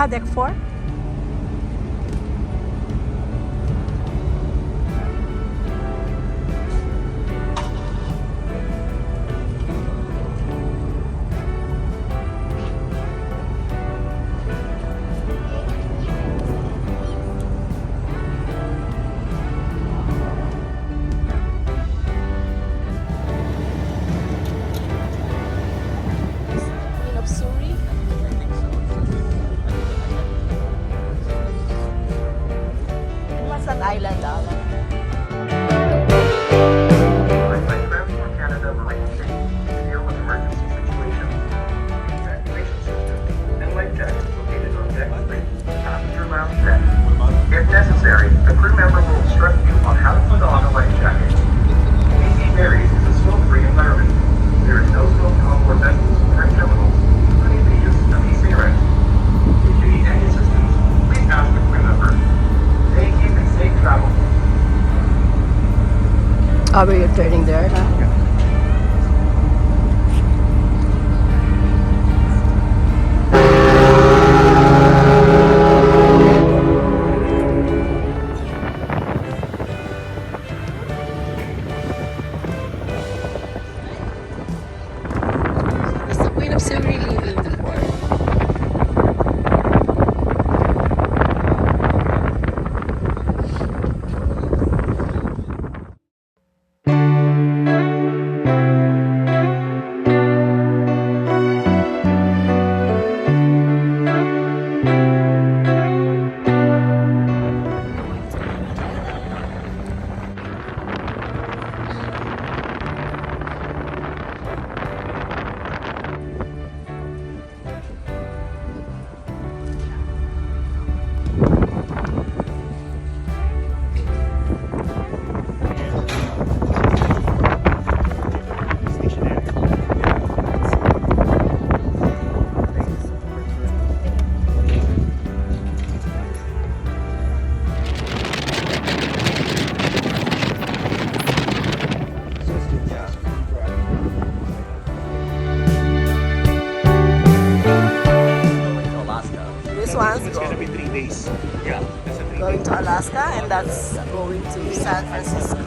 deck 4? Island island. Canada Marine State to deal with emergency situations. Evacuation system and life jackets located on deck 3, passenger lounge deck. If necessary, a crew member will instruct you on how to put on a life jacket. BC Ferries is a smoke-free environment. There is no smoke on board vessels or terminals, including the use of e-cigarettes. If you need any assistance, please ask a crew member. Thank you and safe travel. Are we turning there now? It's the Queen of Siri leaving the port. This one's It's gonna be 3 days. Yeah, that's a 3 going days. to Alaska, and that's going to San Francisco.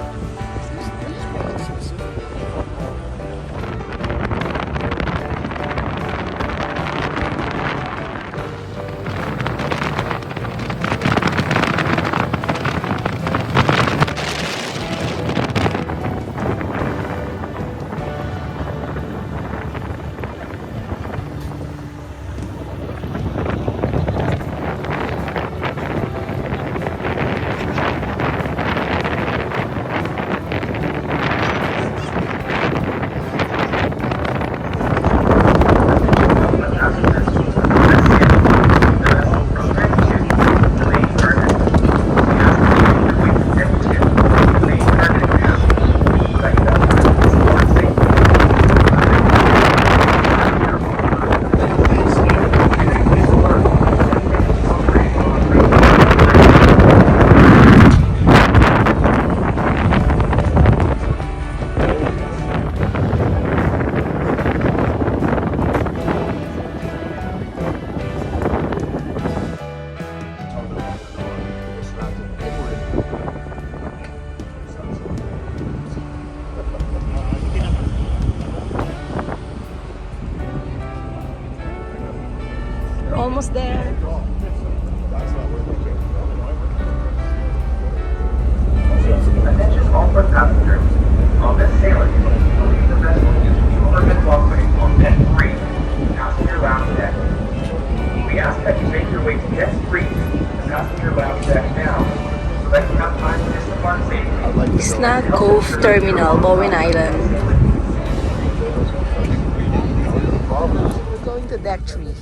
We're almost there. Attention all foot passengers. On this sailing, we'll leave the vessel using the overhead walkway on deck 3, passenger lounge deck. We ask that you make your way to deck 3, the passenger lounge deck now, so that you have time to disembark safely. Snag Cove Terminal, Bowen Island. We're going to deck 3.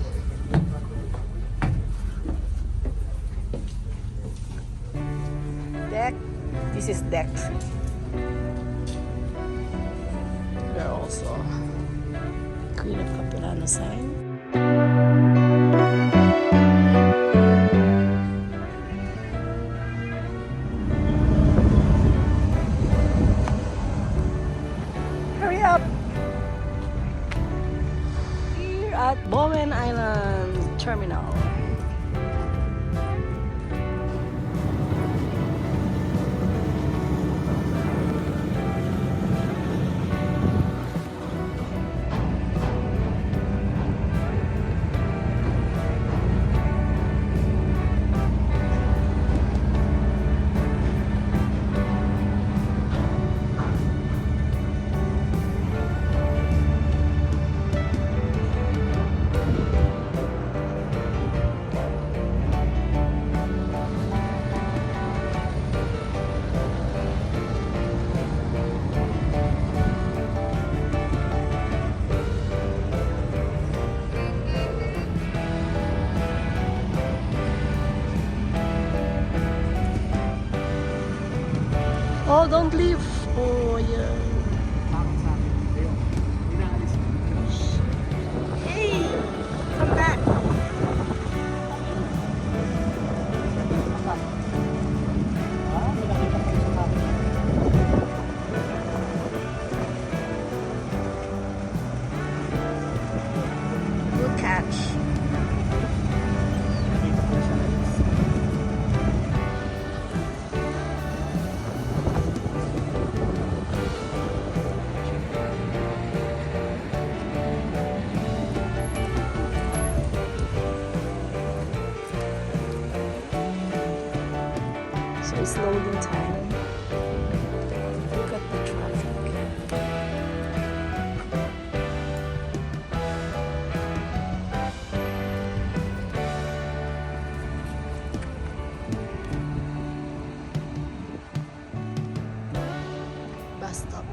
This is deck 3. There also Queen of Capilano sign. Hurry up! Here at Bowen Island Terminal. cliff. Oh, yeah. Hey! Come back! Good catch. So it's loading time. Look at the traffic. Bus stop.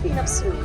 Queen of Surrey.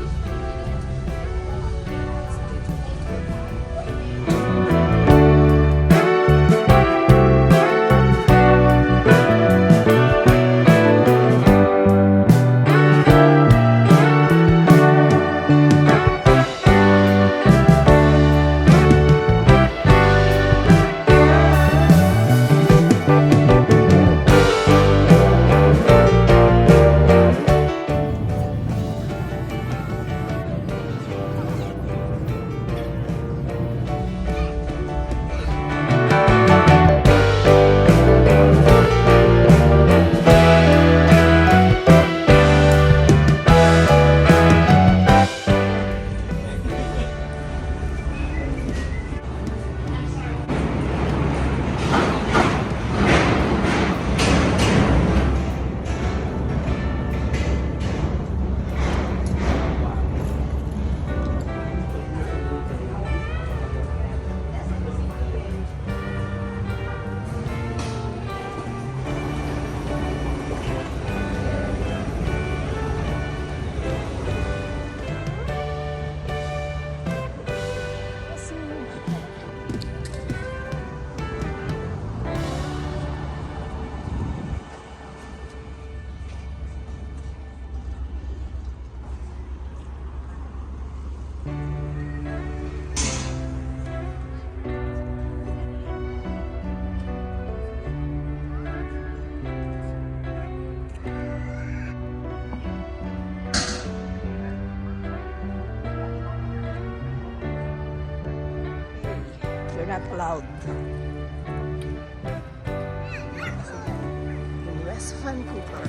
You're not allowed. In West Vancouver.